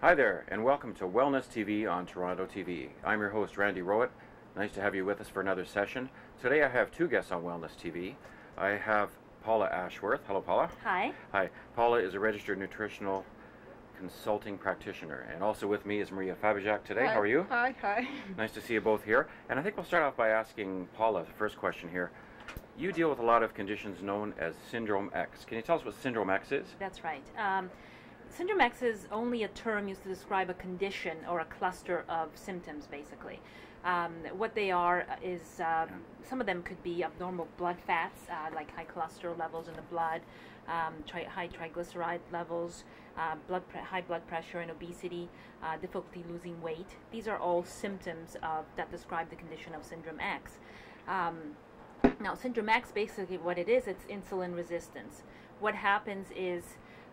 Hi there, and welcome to Wellness TV on Toronto TV. I'm your host, Randy Rowett. Nice to have you with us for another session. Today I have two guests on Wellness TV. I have Paula Ashworth. Hello, Paula. Hi. Hi. Paula is a registered nutritional consulting practitioner. And also with me is Maria Fabijak today. Hi. How are you? Hi. Nice to see you both here. And I think we'll start off by asking Paula the first question here. You deal with a lot of conditions known as Syndrome X. Can you tell us what Syndrome X is? That's right. Syndrome X is only a term used to describe a condition or a cluster of symptoms, basically. What they are is some of them could be abnormal blood fats, like high cholesterol levels in the blood, high triglyceride levels, high blood pressure and obesity, difficulty losing weight. These are all symptoms that describe the condition of Syndrome X. Now, Syndrome X, basically what it is, it's insulin resistance. What happens is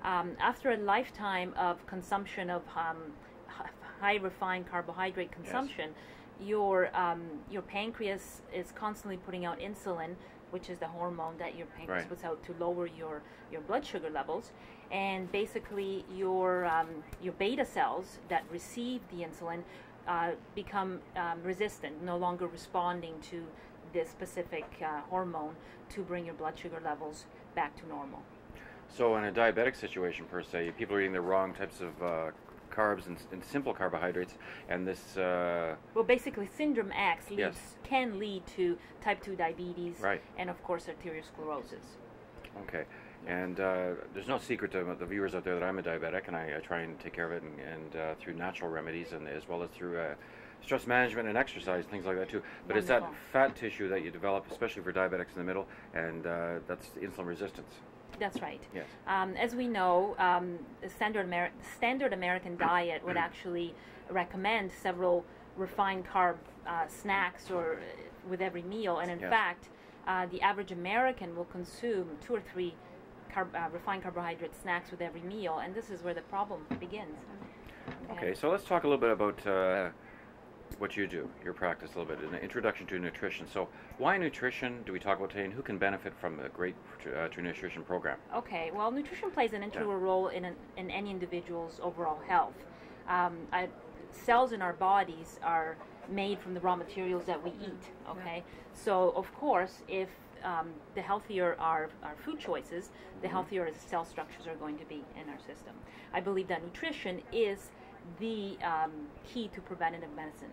after a lifetime of consumption of high refined carbohydrate consumption, yes, your pancreas is constantly putting out insulin, which is the hormone that your pancreas puts out to lower your blood sugar levels, and basically your beta cells that receive the insulin become resistant, no longer responding to this specific hormone to bring your blood sugar levels back to normal. So in a diabetic situation, per se, people are eating the wrong types of carbs and simple carbohydrates, and this... Well, basically, Syndrome X can lead to type 2 diabetes and, of course, arteriosclerosis. Okay. And there's no secret to the viewers out there that I'm a diabetic, and I try and take care of it and through natural remedies and as well as through stress management and exercise, things like that too. But it's that fat tissue that you develop, especially for diabetics in the middle, and that's insulin resistance. That's right. Yes. As we know, the standard American diet would actually recommend several refined carb snacks or with every meal, and in fact, the average American will consume 2 or 3 refined carbohydrate snacks with every meal, and this is where the problem begins. Okay, so let's talk a little bit about what you do, your practice a little bit, an introduction to nutrition. So why nutrition do we talk about today, and who can benefit from a great nutrition program? Okay, well, nutrition plays an integral role in any individual's overall health. Cells in our bodies are made from the raw materials that we eat, okay? So, of course, if the healthier our food choices, the healthier the cell structures are going to be in our system. I believe that nutrition is the key to preventative medicine,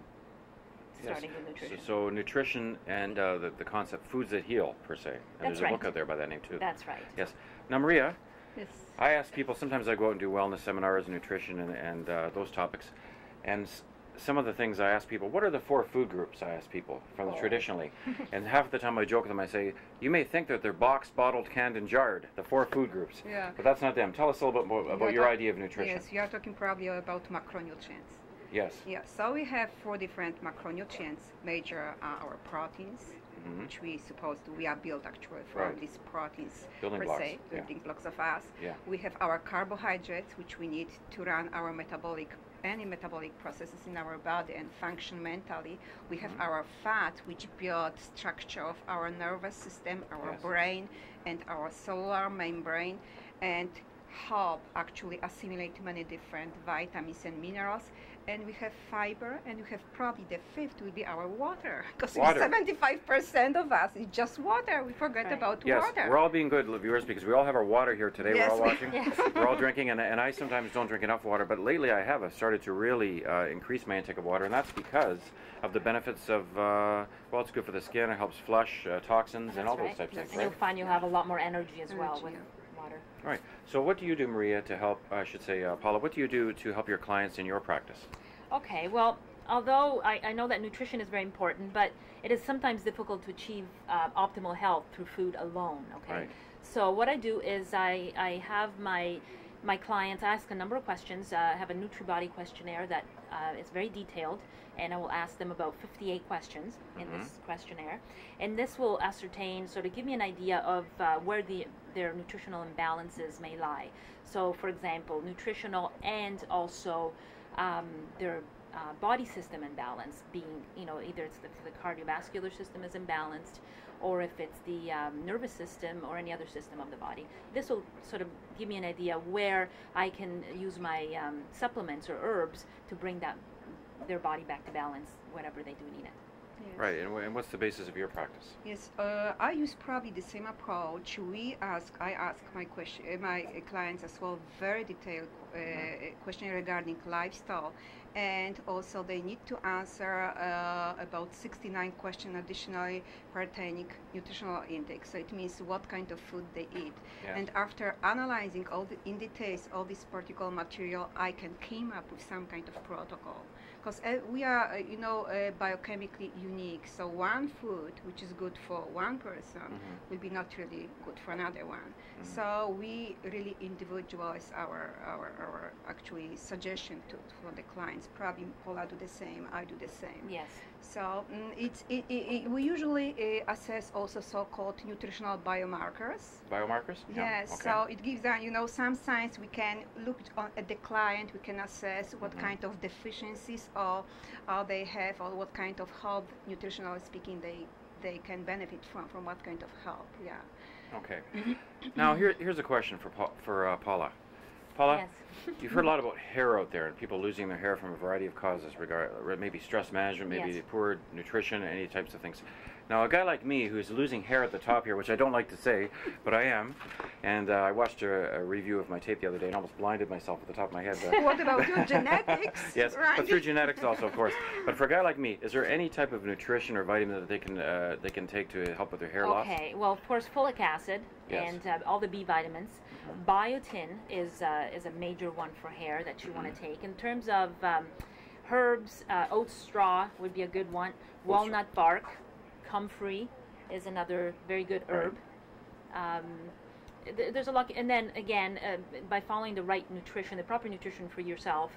starting with nutrition. So nutrition and the concept foods that heal, per se. And there's a book out there by that name too. That's right. Yes. Now, Maria, Yes. I ask people, sometimes I go out and do wellness seminars, nutrition and those topics, and some of the things I ask people, what are the 4 food groups, I ask people, from traditionally? And half the time I joke with them, I say, you may think that they're boxed, bottled, canned, and jarred, the 4 food groups. Yeah. But that's not them. Tell us a little bit more about your idea of nutrition. Yes, you are talking probably about macronutrients. Yes. Yeah, so we have 4 different macronutrients. Major are our proteins, which we are built actually from these proteins building blocks of us. Yeah. We have our carbohydrates, which we need to run our any metabolic processes in our body and function mentally. We have our fat, which builds structure of our nervous system, our brain, and our cellular membrane, and help actually assimilate many different vitamins and minerals. And we have fiber, and we have probably the 5th will be our water, because 75% of us is just water. We forget about water. We're all being good viewers because we all have our water here today. Yes. We're all watching. We're all drinking, and I sometimes don't drink enough water, but lately I have started to really increase my intake of water, and that's because of the benefits of, well, it's good for the skin, it helps flush toxins and all those types of things. And you'll find you'll have a lot more energy as well with water. All right. So what do you do, Maria, to help, I should say, Paula, what do you do to help your clients in your practice? Okay, well, although I know that nutrition is very important, but it is sometimes difficult to achieve optimal health through food alone, okay? Right. So what I do is I have my clients ask a number of questions. I have a NutriBody questionnaire that is very detailed, and I will ask them about 58 questions in this questionnaire. And this will ascertain, so to give me an idea of where their nutritional imbalances may lie. So, for example, nutritional and also their body system imbalance, being, either it's the cardiovascular system is imbalanced, or if it's the nervous system or any other system of the body. This will sort of give me an idea where I can use my supplements or herbs to bring their body back to balance whenever they do need it. Yes. Right, and what's the basis of your practice? Yes, I use probably the same approach. I ask my clients as well very detailed question regarding lifestyle, and also they need to answer about 69 questions additionally pertaining nutritional intake. So it means what kind of food they eat. Yes. And after analyzing in details all this particular material, I can come up with some kind of protocol. Because we are, biochemically unique. So one food which is good for one person will be not really good for another one. So we really individualize our actually suggestion for the clients. Probably Paula do the same. I do the same. Yes. So we usually assess also so-called nutritional biomarkers. Biomarkers? Yes, Okay. so it gives some signs we can look at the client, we can assess what kind of deficiencies or they have, or what kind of help, nutritionally speaking, they can benefit from what kind of help, yeah. Okay. Now here's a question for Paula. Paula, Yes. you've heard a lot about hair out there and people losing their hair from a variety of causes, maybe stress management, maybe Yes. poor nutrition, any types of things. Now, a guy like me who's losing hair at the top here, which I don't like to say, but I am, and I watched a review of my tape the other day and almost blinded myself at the top of my head. What about your genetics? Yes, Right? but through genetics also, of course. But for a guy like me, is there any type of nutrition or vitamin that they can take to help with their hair loss? Okay, well, of course, folic acid Yes. and all the B vitamins. Biotin is a major one for hair that you want to take. In terms of herbs, oat straw would be a good one. Walnut bark, comfrey is another very good herb. There's a lot, and then again, by following the right nutrition, the proper nutrition for yourself,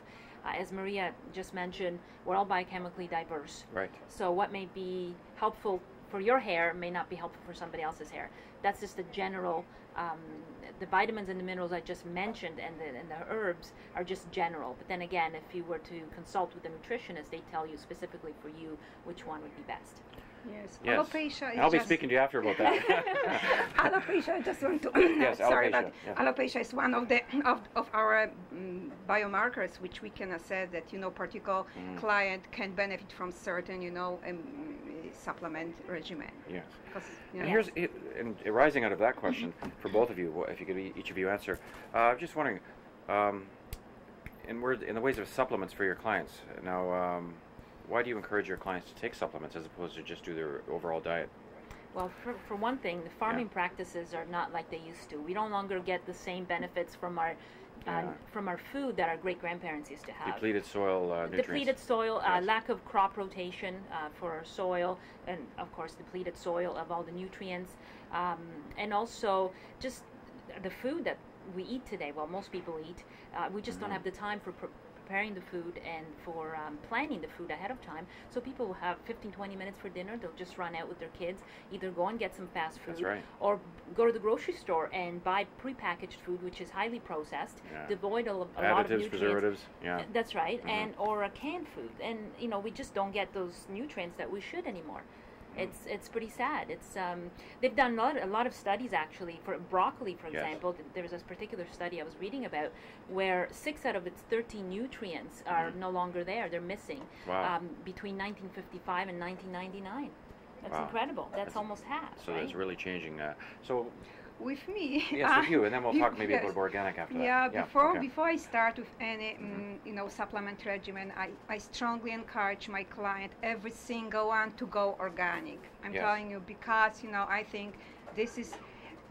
as Maria just mentioned, we're all biochemically diverse. Right. So what may be helpful for your hair may not be helpful for somebody else's hair. That's just the general. The vitamins and the minerals I just mentioned and the herbs are just general. But then again, if you were to consult with a nutritionist, they tell you specifically for you which one would be best. Yes. Yes. Alopecia is I'll be just speaking to you after about that. alopecia, I just want to Yes, sorry, alopecia, but yes. alopecia is one of the of our biomarkers which we can assess that particular client can benefit from certain supplement regimen. Yes. And And here's and arising out of that question for both of you, if you could each of you answer. I'm just wondering, in the ways of supplements for your clients now. Why do you encourage your clients to take supplements as opposed to just do their overall diet? Well, for one thing, the farming practices are not like they used to. We no longer get the same benefits from our food that our great-grandparents used to have. Depleted soil nutrients. Depleted soil, Yes. lack of crop rotation for our soil, and of course depleted soil of all the nutrients, and also just the food that we eat today. Well, most people eat. We just don't have the time for preparing the food and for planning the food ahead of time. So people will have 15-20 minutes for dinner. They'll just run out with their kids, either go and get some fast food, That's right. or go to the grocery store and buy prepackaged food, which is highly processed, devoid of a lot of nutrients. Preservatives. Yeah. That's right, and or a canned food, and we just don't get those nutrients that we should anymore. It's pretty sad. It's they've done a lot of studies actually for broccoli, for example. There was this particular study I was reading about where 6 out of its 13 nutrients are no longer there. They're missing. Wow. Between 1955 and 1999. That's Wow. incredible. That's almost half. So right? It's really changing. So with me. yes, with you, and then we'll talk maybe about organic after that. Before I start with any supplement regimen, I strongly encourage my client, every single one, to go organic. I'm telling you because I think this is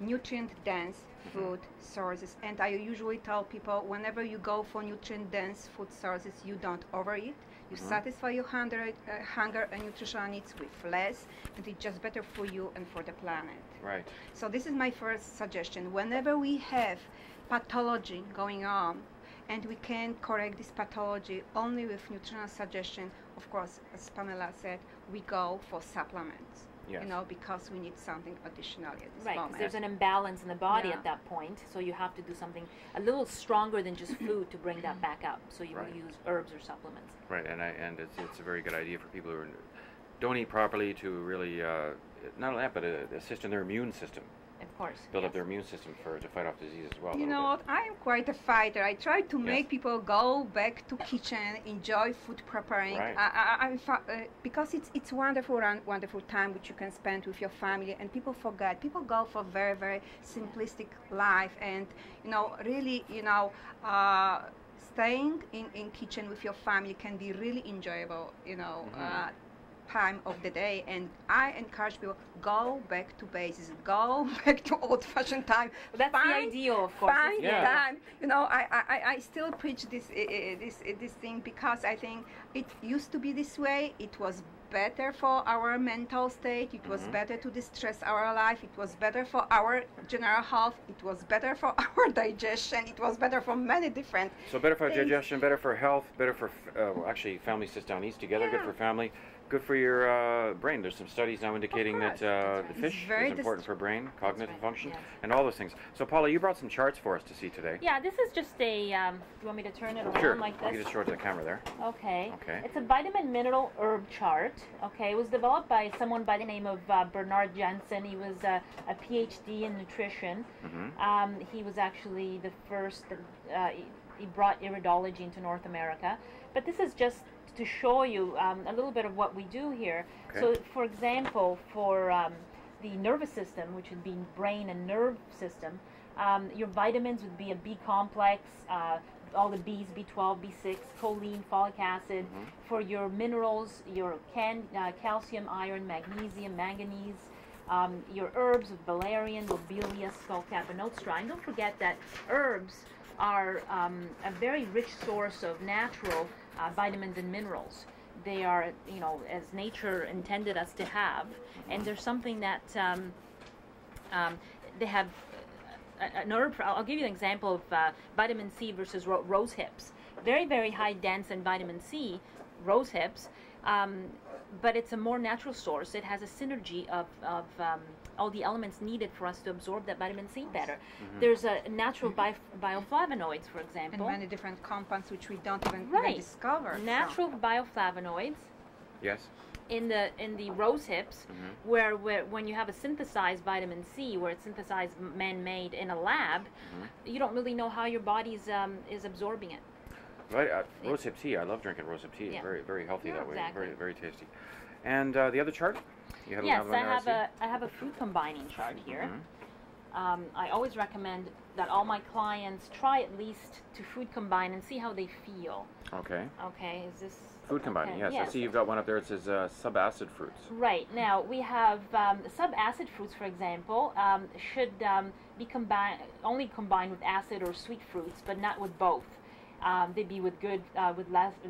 nutrient dense food sources, and I usually tell people whenever you go for nutrient dense food sources, you don't overeat. You satisfy your hunger and nutritional needs with less, and it's just better for you and for the planet. Right. So this is my first suggestion. Whenever we have pathology going on, and we can correct this pathology only with nutritional suggestion, of course, as Pamela said, we go for supplements. Yes. Because we need something additionally at this Right, moment. because there's an imbalance in the body Yeah. at that point, so you have to do something a little stronger than just food to bring that back up. So you will use herbs or supplements. Right, and it's a very good idea for people who don't eat properly to really not only that, but assist in their immune system. Of course. Build up yes. their immune system to fight off disease as well. You know what? I am quite a fighter. I try to Yes. make people go back to kitchen, enjoy food preparing. Right. Because it's wonderful time which you can spend with your family, and people forget. People go for very, very simplistic life, and really, staying in kitchen with your family can be really enjoyable. Time of the day, and I encourage people, go back to basics, go back to old-fashioned time. Well, that's the ideal, of course. Find Yeah. time. I still preach this thing because I think it used to be this way. It was better for our mental state. It was better to distress our life. It was better for our general health. It was better for our digestion. It was better for many different. So better for things. digestion, better for health, better for actually families sit down, eat together, good Yeah. for family. Good for your brain. There's some studies now indicating that course. the fish very is important for brain, cognitive right, function, yes. and all those things. So, Paula, you brought some charts for us to see today. Yeah, this is just a, do you want me to turn it around Sure. like You can this? just show it to the camera there. Okay. Okay. It's a vitamin mineral herb chart. Okay. It was developed by someone by the name of Bernard Jensen. He was a PhD in nutrition. He was actually the first, he brought iridology into North America. But this is just to show you a little bit of what we do here. Okay. So, for example, for the nervous system, which would be brain and nerve system, your vitamins would be a B complex, all the Bs, B12, B6, choline, folic acid. For your minerals, your calcium, iron, magnesium, manganese. Your herbs of valerian, lobelia, skullcap, and oatstraw. And don't forget that herbs are a very rich source of natural vitamins and minerals. They are, as nature intended us to have. And there's something that they have an herb. I'll give you an example of vitamin C versus rose hips. Very, very high dense in vitamin C, rose hips. But it's a more natural source. It has a synergy of all the elements needed for us to absorb that vitamin C better. There's a natural bioflavonoids, for example. And many different compounds which we don't even discover. Natural bioflavonoids Yes. in the rose hips, where when you have a synthesized vitamin C, where it's synthesized man-made in a lab, you don't really know how your body is absorbing it. Right. Rosehip tea. I love drinking rosehip tea. It's Yeah. very, very healthy that way. exactly. Very, very tasty. And the other chart? You have Yes, another one there, I have a food combining chart here. I always recommend that all my clients try at least to food combine and see how they feel. Okay. Okay, is this Food combining, okay, yes. I see you've got one up there. It says subacid fruits. Right. Now, we have subacid fruits, for example, should be only combined with acid or sweet fruits, but not with both. They'd be with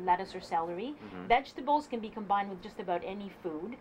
lettuce or celery. Vegetables can be combined with just about any food.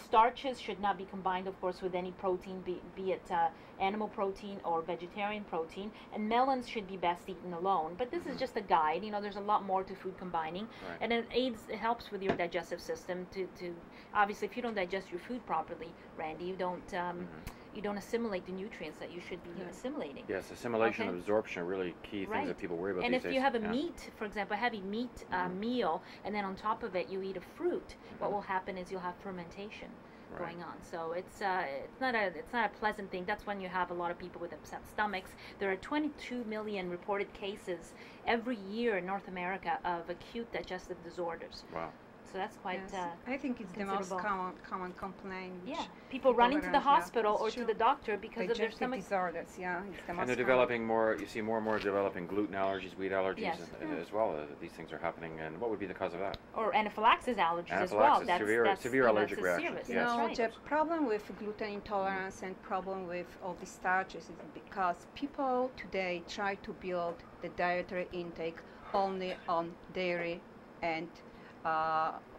Starches should not be combined, of course, with any protein, be it animal protein or vegetarian protein. And melons should be best eaten alone. But this is just a guide. There's a lot more to food combining, Right. and it helps with your digestive system. To obviously, if you don't digest your food properly, Randy, you don't assimilate the nutrients that you should be assimilating. Yes, assimilation and Okay. absorption are really key things Right. that people worry about And these if days. you have a Yeah. meat, for example, a heavy meat meal, and then on top of it you eat a fruit, what will happen is you'll have fermentation going on. So it's not a pleasant thing. That's when you have a lot of people with upset stomachs. There are 22 million reported cases every year in North America of acute digestive disorders. Wow. So that's quite I think it's the most considerable. common complaint. which people running to the around, yeah, hospital or it's to true. the doctor because of their Digestive stomach. disorders, yeah, it's the most And they're common. developing more, you see more and more developing gluten allergies, wheat allergies Yes. as well. These things are happening. And what would be the cause of that? Or anaphylaxis allergies as well. Anaphylaxis, severe allergic reaction. Serious. Yes. That's No, right. the problem with gluten intolerance and problem with all the starches is because people today try to build the dietary intake only on dairy and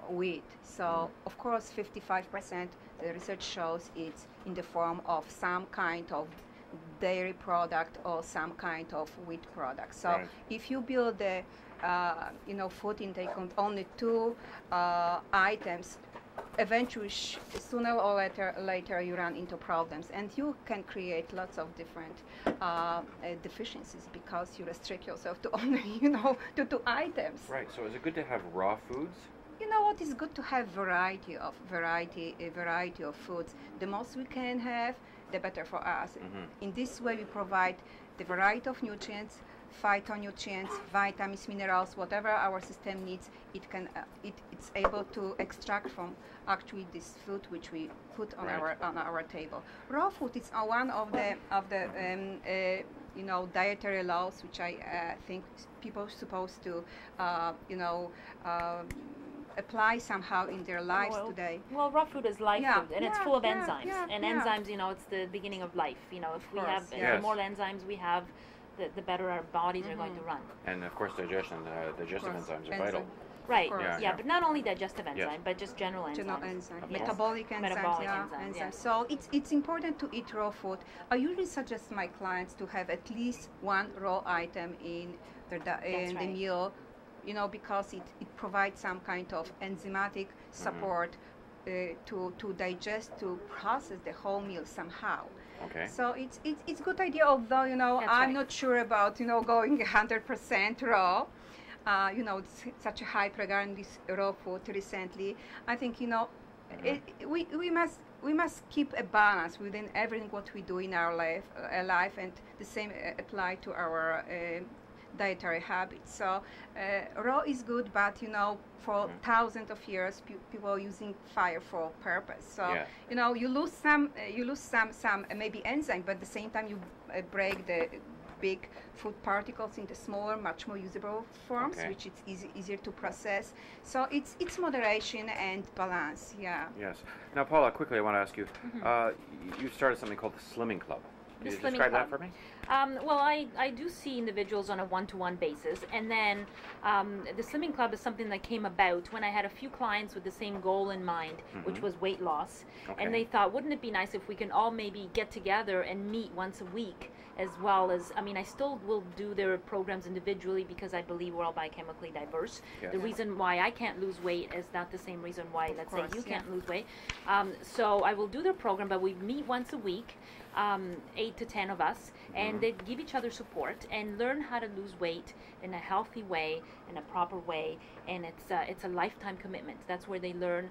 wheat. So, of course, 55% the research shows it's in the form of some kind of dairy product or some kind of wheat product. So, Right. if you build the food intake on only 2 items, eventually, sooner or later, you run into problems, and you can create lots of different deficiencies because you restrict yourself to only, to 2 items. Right. So is it good to have raw foods? You know what? It's good to have variety of foods. The most we can have, the better for us. In this way, we provide the variety of nutrients, phytonutrients, vitamins, minerals, whatever our system needs. It's able to extract from actually this food which we put on our table. Raw food is one of the dietary laws which I think people are supposed to apply somehow in their lives today. Well, raw food is live food, and it's full of enzymes. Enzymes, it's the beginning of life. If we have the more enzymes we have, the better our bodies are going to run. And of course, digestive enzymes are vital. Right. But not only digestive enzyme, but just general enzymes. Metabolic enzymes. So it's important to eat raw food. I usually suggest my clients to have at least 1 raw item in the meal, because it provides some kind of enzymatic support to digest, to process the whole meal somehow. Okay. So it's good idea, although I'm not sure about going 100% raw. It's such a hype regarding this raw food recently. I think we must keep a balance within everything what we do in our life, and the same apply to our dietary habits. So raw is good, but for thousands of years people are using fire for purpose. So you lose some maybe enzyme, but at the same time you break the big food particles into smaller, much more usable forms, which it's easier to process. So it's moderation and balance. Yes. Now, Paula, quickly I want to ask you, you started something called the Slimming Club. Can you describe that for me? Well, I do see individuals on a one-to-one basis, and then the Slimming Club is something that came about when I had a few clients with the same goal in mind, which was weight loss, and they thought, wouldn't it be nice if we can all maybe get together and meet once a week, as well as, I still will do their programs individually because I believe we're all biochemically diverse. Yes. The reason why I can't lose weight is not the same reason why, let's say, you can't lose weight. So I will do their program, but we meet once a week, 8 to 10 of us, and they give each other support and learn how to lose weight in a healthy way, in a proper way, and it's a lifetime commitment. That's where they learn.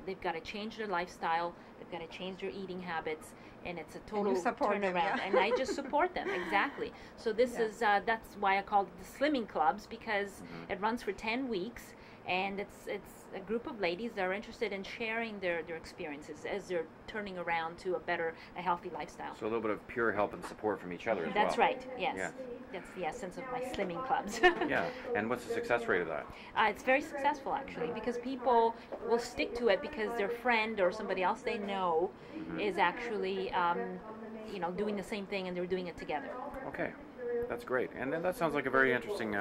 They've got to change their lifestyle, they've got to change their eating habits, and it's a total turnaround. And I just support them, exactly. So this is that's why I called it the Slimming Clubs, because it runs for 10 weeks, and it's a group of ladies that are interested in sharing their experiences as they're turning around to a healthy lifestyle. So a little bit of pure help and support from each other as That's well. right, yes. Yeah. That's the essence of my Slimming Clubs. Yeah, and what's the success rate of that? It's very successful, actually, because people will stick to it because their friend or somebody else they know is actually doing the same thing, and they're doing it together. Okay, that's great. And then that sounds like a very interesting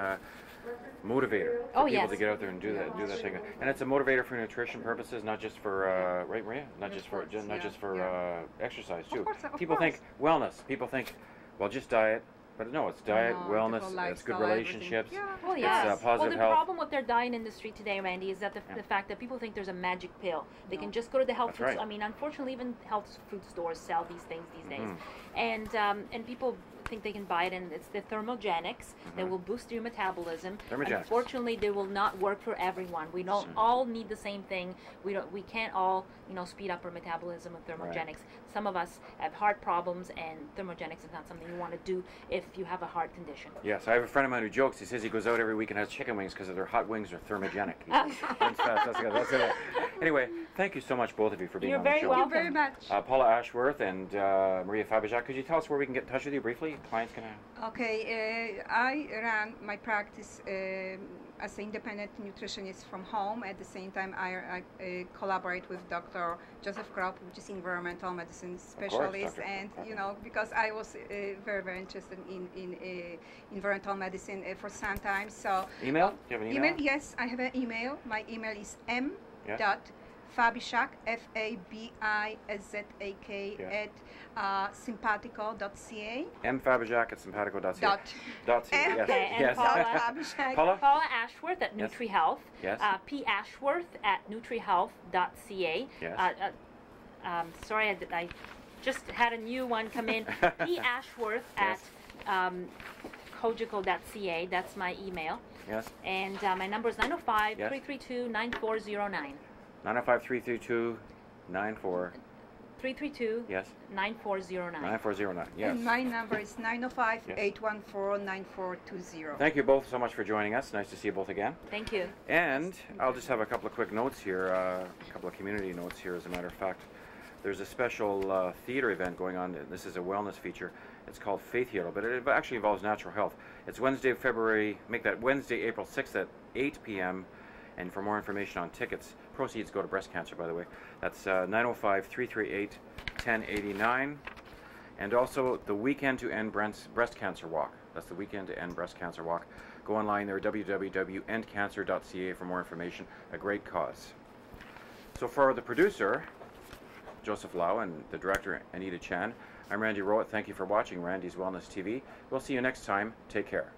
motivator for people to get out there and do that thing. And it's a motivator for nutrition purposes, not just for right, Maria? Not just for exercise too. People think wellness. People think, well, just diet. But no, it's diet, wellness, it's good relationships, it's positive the health. problem with their diet industry today, Randy, is that the fact that people think there's a magic pill. They can just go to the health food store. Unfortunately, even health food stores sell these things these days. And people think they can buy it, and it's the thermogenics that will boost your metabolism. Unfortunately, they will not work for everyone. We don't all need the same thing. We can't all speed up our metabolism with thermogenics. Some of us have heart problems, and thermogenics is not something you want to do if you have a heart condition. Yes, I have a friend of mine who jokes. He says he goes out every week and has chicken wings because their hot wings are thermogenic. That's it. Anyway, thank you so much, both of you, for being on the show. You're very welcome. Thank you very much. Paula Ashworth and Maria Fabijak, could you tell us where we can get in touch with you briefly? Clients can have. Okay, I run my practice as an independent nutritionist from home. At the same time, I collaborate with Dr. Joseph Kropp, which is environmental medicine specialist, and because I was very, very interested in environmental medicine for some time. So email? Do you have an email? Yes, I have an email. My email is Fabizak, Fabizak at simpatico.ca. Fabizak at simpatico.ca. Dot. .ca. Yes. Okay, and Yes. Paula? Paula Ashworth at Yes. NutriHealth. Yes. P. Ashworth at nutrihealth.ca. Yes. Sorry, I just had a new one come in. P. Ashworth Yes. at cogical.ca. That's my email. Yes. And my number is 905-332-9409. 905-332-94. 332 Yes. 9409. 9409. Yes. And my number is 905-814-9420. Thank you both so much for joining us. Nice to see you both again. Thank you. And I'll just have a couple of quick notes here, a couple of community notes here, as a matter of fact. There's a special theater event going on. This is a wellness feature. It's called Faith Healer, but it actually involves natural health. It's Wednesday, April 6th at 8 p.m. And for more information on tickets, proceeds go to breast cancer, by the way. That's 905-338-1089. And also the Weekend to End Breast Cancer Walk. That's the Weekend to End Breast Cancer Walk. Go online there, www.endcancer.ca for more information. A great cause. So for the producer, Joseph Lau, and the director, Anita Chan, I'm Randy Rowett. Thank you for watching Randy's Wellness TV. We'll see you next time. Take care.